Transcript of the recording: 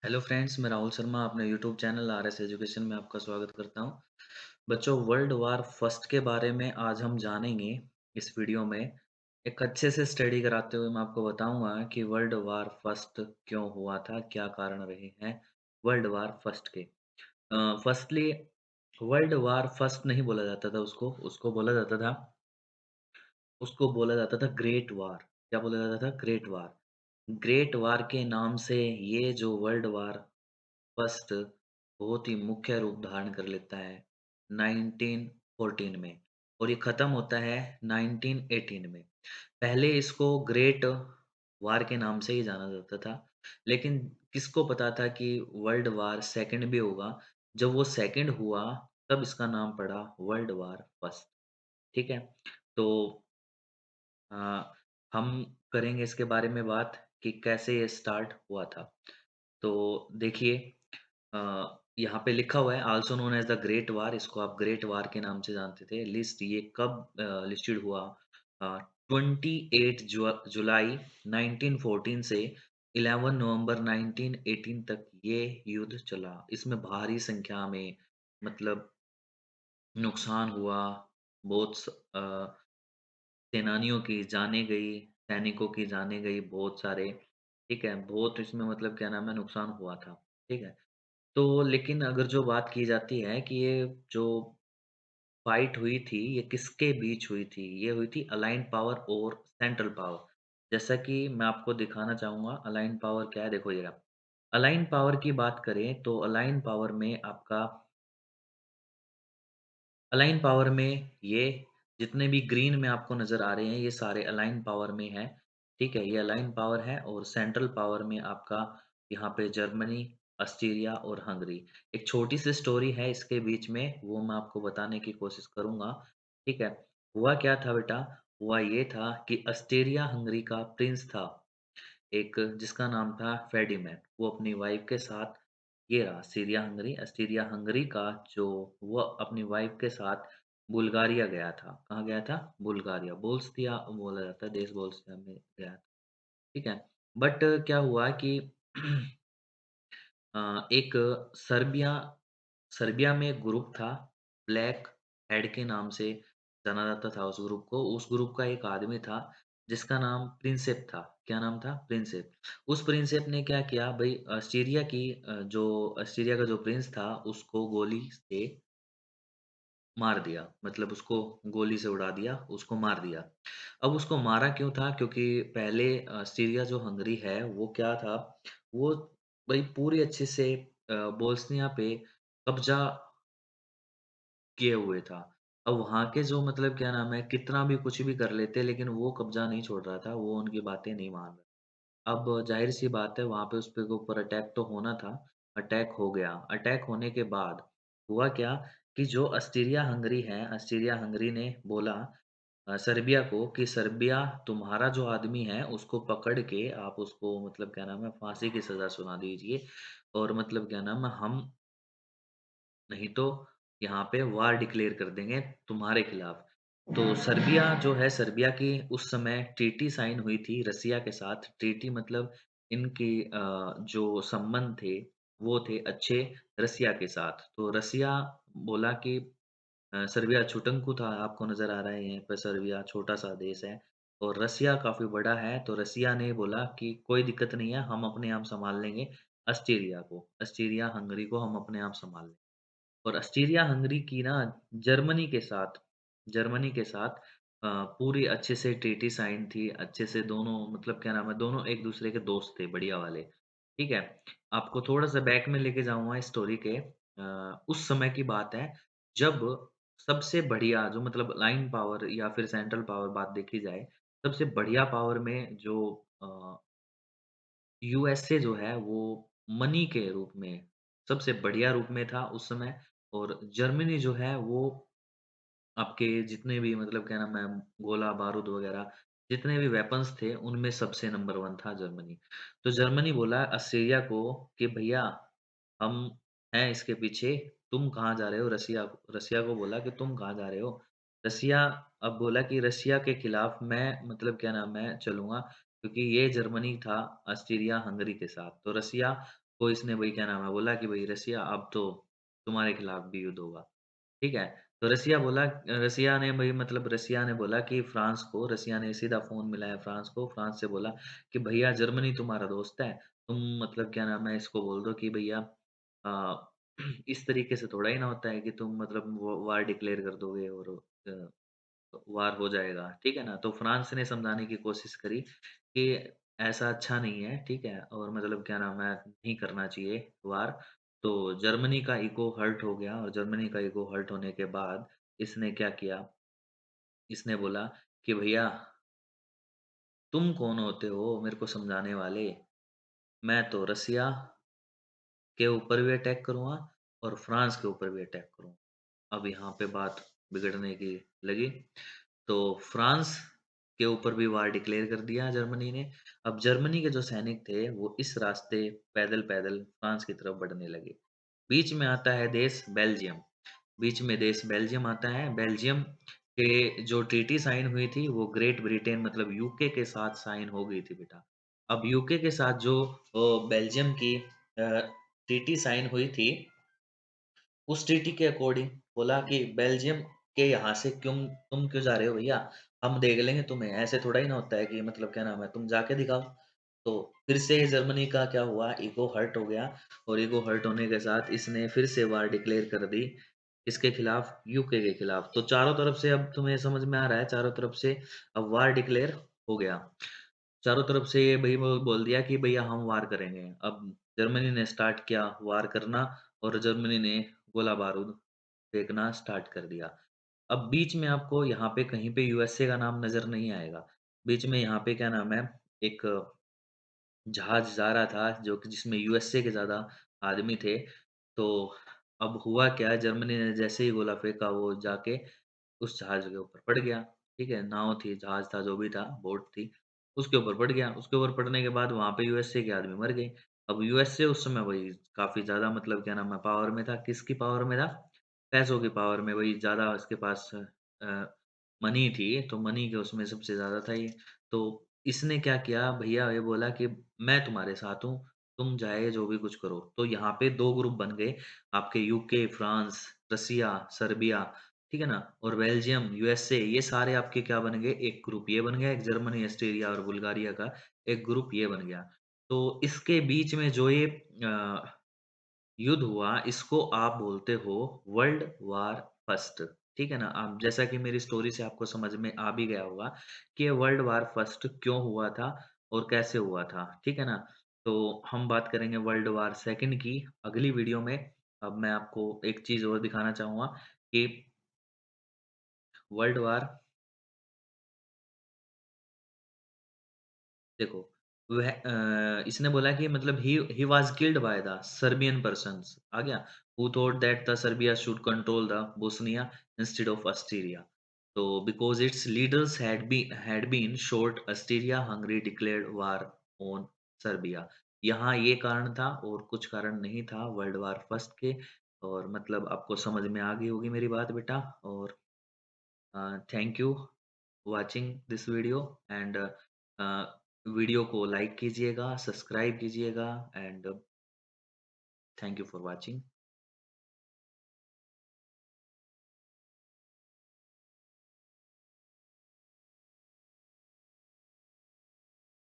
Hello friends, मैं राहुल शर्मा अपने YouTube channel RS education में आपका स्वागत करता हूं। बच्चों, वर्ल्ड वार फर्स्ट के बारे में आज हम जानेंगे। इस वीडियो में एक अच्छे से स्टडी कराते हुए मैं आपको बताऊंगा कि वर्ल्ड वार फर्स्ट क्यों हुआ था, क्या कारण रहे हैं वर्ल्ड वार फर्स्ट के। फर्स्टली, वर्ल्ड वार फर्स्ट नहीं बोला जाता था उसको उसको बोला जाता था ग्रेट वार। क्या बोला जाता था? ग्रेट वार। ग्रेट वार के नाम से ये जो वर्ल्ड वार फर्स्ट बहुत ही मुख्य रूप धारण कर लेता है 1914 में और ये खत्म होता है 1918 में। पहले इसको ग्रेट वार के नाम से ही जाना जाता था, लेकिन किसको पता था कि वर्ल्ड वार सेकंड भी होगा। जब वो सेकंड हुआ तब इसका नाम पड़ा वर्ल्ड वार फर्स्ट। ठीक है। तो अ, हम करेंगे इसके बारे में बात कि कैसे ये स्टार्ट हुआ था। तो देखिए, अ, यहाँ पे लिखा हुआ है also known as the great war. इसको आप ग्रेट वार के नाम से जानते थे। लिस्ट ये कब लिस्टेड हुआ? 28 जुलाई 1914 से 11 नवंबर 1918 तक ये युद्ध चला। इसमें भारी संख्या में मतलब नुकसान हुआ। बहुत सेनानियों की जानें गई, सैनिकों की जानें गई बहुत सारे। ठीक है? बहुत इसमें मतलब क्या नाम है, नुकसान हुआ था। ठीक है? तो लेकिन अगर जो बात की जाती है कि ये जो फाइट हुई थी, ये किसके बीच हुई थी? ये हुई थी अलाइन्ड पावर और सेंट्रल पावर। जैसा कि मैं आपको दिखाना चाहूँगा अलाइन्ड पावर क्या है, देखो ज़रा। अलाइन्ड पावर की बात करें तो अलाइन पावर में ये जितने भी ग्रीन में आपको नज़र आ रहे हैं, ये सारे अलाइन पावर में हैं। ठीक है? ये अलाइन पावर है और सेंट्रल पावर में आपका यहाँ पे जर्मनी, ऑस्ट्रिया और हंगरी। एक छोटी-सी स्टोरी है इसके बीच में, वो मैं आपको बताने की कोशिश करूँगा। ठीक है? हुआ क्या था बेटा? हुआ ये था कि ऑस्ट्रिया हंगरी का प्रिंस था, एक जिसका नाम था फेर्डिनैंड। वो अपनी वाइफ़ के साथ ये रहा सीरिया हंगरी का जो वो अपनी वाइफ़ के साथ बुल्गारिया गया था। कहाँ गया था? बुल्गारिया। बोल्स्तिया बोला जाता है, देश बोल्स्तिया में गया था। ठीक है? बट क्या हुआ कि एक सर्बिया सर्बिया में एक ग्रुप था, ब्लैक हेड के नाम से जाना जाता था उस ग्रुप को। उस ग्रुप का एक आदमी था, जिसका नाम प्रिंसेप था। क्या नाम था? प्रिंसेप। उस प्रिंसेप ने क्या किया भई, जो ऑस्ट्रेलिया का जो प्रिंस था, उसको गोली से मार दिया। मतलब उसको गोली से उड़ा दिया, उसको मार दिया। अब उसको मारा क्यों था? क्योंकि पहले सीरिया जो हंगरी है, वो क्या था, वो भई पूरी अच्छे से बोस्निया पे कब्ज़ा किए हुए था। अब वहाँ के जो मतलब क्या नाम है, कितना भी कुछ भी कर लेते, लेकिन वो कब्ज़ा नहीं छोड़ रहा था, वो उनकी बातें नहीं मान रहा। अब ज़ाहिर-सी बात है, वहाँ पे उसपे के ऊपर अटैक तो होना था, अटैक हो गया। अटैक होने के बाद हुआ क्या कि जो ऑस्ट्रिया हंगरी ने बोला सर्बिया को कि सर्बिया, तुम्हारा जो आदमी है उसको पकड़ के आप उसको मतलब क्या नाम है, फांसी की सज़ा सुना दीजिए और मतलब क्या नाम है, हम नहीं तो यहाँ पे वार डिक्लेयर कर देंगे तुम्हारे खिलाफ। तो सर्बिया की उस समय ट्रीटी साइन हुई थी रसिया के साथ। ट्रीटी मतलब इनकी जो संबंध थे, वो थे अच्छे रसिया के साथ। तो रसिया बोला कि सर्बिया छुटंकू था, आपको नज़र आ रहा है यहाँ पे सर्बिया छोटा-सा देश है और रसिया काफ़ी बड़ा है। तो रसिया ने बोला कि कोई दिक्कत नहीं है, हम अपने आप सँभाल लेंगे ऑस्ट्रिया हंगरी को हम अपने आप सँभाल लेंगे। और ऑस्ट्रिया हंगरी की ना जर्मनी के साथ पूरी अच्छे से ट्रीटी साइन थी, अच्छे से दोनों मतलब क्या नाम है, दोनों एक-दूसरे के दोस्त थे बढ़िया वाले, ठीक है? आपको थोड़ा-सा बैक में लेके जाऊँगा स्टोरी के। उस समय की बात है, जब सबसे बढ़िया जो मतलब लाइन पावर या फिर सेंट्रल पावर बात देखी जाए, सबसे बढ़िया पावर में जो यूएसए जो है वो मनी के रूप में सबसे बढ़िया रूप में था उस समय और जर्मनी जो है वो आपके जितने भी मतलब क्या नाम है गोला-बारूद वग़ैरह जितने भी वेपन्स थे उनमें सबसे नंबर 1 था जर्मनी। तो जर्मनी बोला ऑस्ट्रेलिया को कि भैया हम हैं इसके पीछे, तुम कहाँ जा रहे हो? रसिया को बोला कि तुम कहाँ जा रहे हो? रसिया अब बोला कि रसिया के खिलाफ मैं मतलब क्या नाम है चलूँगा क्योंकि ये जर्मनी था ऑस्ट्रिया हंगरी के साथ। तो रसिया तो इसने वही क्या नाम है बोला कि भई रसिया अब तो तुम्हारे खिलाफ भी युद्ध होगा, ठीक है? तो रसिया ने भई मतलब रसिया ने बोला कि फ्रांस को रसिया ने सीधा फ़ोन मिलाया फ्रांस को, फ्रांस से बोला कि भैया जर्मनी तुम्हारा दोस्त है, तुम मतलब क्या नाम है इसको बोल दो कि भैया अ, इस तरीके से थोड़ा ही ना होता है कि तुम मतलब वो वार डिक्लेयर कर दोगे और अ वार हो जाएगा, ठीक है ना? तो फ्रांस ने समझाने की कोशिश करी कि ऐसा अच्छा नहीं है, ठीक है? और मतलब क्या नाम है, नहीं करना चाहिए वार। तो जर्मनी का ईगो हर्ट हो गया और जर्मनी का ईगो हर्ट होने के बाद इसने क्या किया, इसने बोला कि भैया तुम कौन होते हो मेरे को समझाने वाले? मैं तो रसिया के ऊपर भी अटैक करूँगा और फ्रांस के ऊपर भी अटैक करूँगा। अब यहाँ पे बात बिगड़ने की लगी। तो फ्रांस के ऊपर भी वार डिक्लेयर कर दिया जर्मनी ने। अब जर्मनी के जो सैनिक थे, वो इस रास्ते पैदल-पैदल फ्रांस की तरफ बढ़ने लगे। बीच में आता है देश बेल्जियम। बीच में देश बेल्जियम आता है। बेल्जियम के जो ट्रीटी साइन हुई थी, वो ग्रेट ब्रिटेन मतलब यूके के साथ साइन हो गई थी बेटा। अब यूके के साथ जो बेल्जियम की ट्रीटी साइन हुई थी, उस ट्रीटी के अकॉर्डिंग बोला कि बेल्जियम के यहाँ से तुम क्यों जा रहे हो भैया? हम देख लेंगे तुम्हें, ऐसे थोड़ा ही ना होता है कि मतलब क्या नाम है, तुम जाके दिखाओ। तो फिर से जर्मनी का क्या हुआ, ईगो हर्ट हो गया और ईगो हर्ट होने के साथ इसने फिर से वार डिक्लेयर कर दी, किसके खिलाफ? यूके के खिलाफ। तो चारों तरफ से अब तुम्हें समझ में आ रहा है, चारों तरफ से अब वार डिक्लेयर हो गया। चारों तरफ से ये भई वो बोल दिया कि भैया हम वार करेंगे। अब जर्मनी ने स्टार्ट किया वार करना और जर्मनी ने गोला-बारूद फेंकना स्टार्ट कर दिया। अब बीच में आपको यहाँ पे कहीं पे यूएसए का नाम नज़र नहीं आएगा। बीच में यहाँ पे क्या नाम है, एक जहाज जा रहा था जो कि जिसमें यूएसए के ज़्यादा आदमी थे। तो अब हुआ क्या जर्मनी ने जैसे ही गोला फेंका वो जाके उस जहाज के ऊपर पड़ गया, ठीक है? नाव थी, जहाज था, जो भी था, बोट थी, उसके ऊपर पड़ गया। उसके ऊपर पड़ने के बाद वहाँ पे यूएसए के आदमी मर गए। अब यूएसए उस समय वही काफ़ी ज़्यादा मतलब क्या नाम है पावर में था, किसकी पावर में था? पैसों की पावर में, वही ज़्यादा उसके पास मनी थी, तो मनी के उसमें सबसे ज़्यादा था ये। तो इसने क्या किया भैया ये बोला कि मैं तुम्हारे साथ हूँ, तुम चाहे जो भी कुछ करो। तो यहाँ पे 2 ग्रुप बन गए, आपके यूके, फ्रांस, रसिया, सर्बिया, ठीक है ना? और बेल्जियम, यूएसए ये सारे आपके क्या बन गए, एक ग्रुप ये बन गया, एक जर्मनी, ऑस्ट्रेलिया और बुल्गारिया का एक ग्रुप ये बन गया। तो इसके बीच में जो ये युद्ध हुआ, इसको आप बोलते हो वर्ल्ड वार फर्स्ट, ठीक है ना? आप जैसा कि मेरी स्टोरी से आपको समझ में आ भी गया होगा कि ये वर्ल्ड वार फर्स्ट क्यों हुआ था और कैसे हुआ था, ठीक है ना? तो हम बात करेंगे वर्ल्ड वार सेकंड की अगली वीडियो में। अब मैं आपको एक चीज़ और दिखाना चाहूँगा कि वर्ल्ड वार देखो, इसने बोला कि मतलब he was killed by the Serbian persons आ गया, who thought that the Serbia should control the Bosnia instead of Austria. तो because its leaders had been shot Austria Hungary declared war on Serbia. यहाँ ये कारण था और कुछ कारण नहीं था वर्ल्ड वार फर्स्ट के और मतलब आपको समझ में आ गई होगी मेरी बात बेटा और thank you watching this video and video को लाइक कीजिएगा, सब्सक्राइब कीजिएगा and thank you for watching.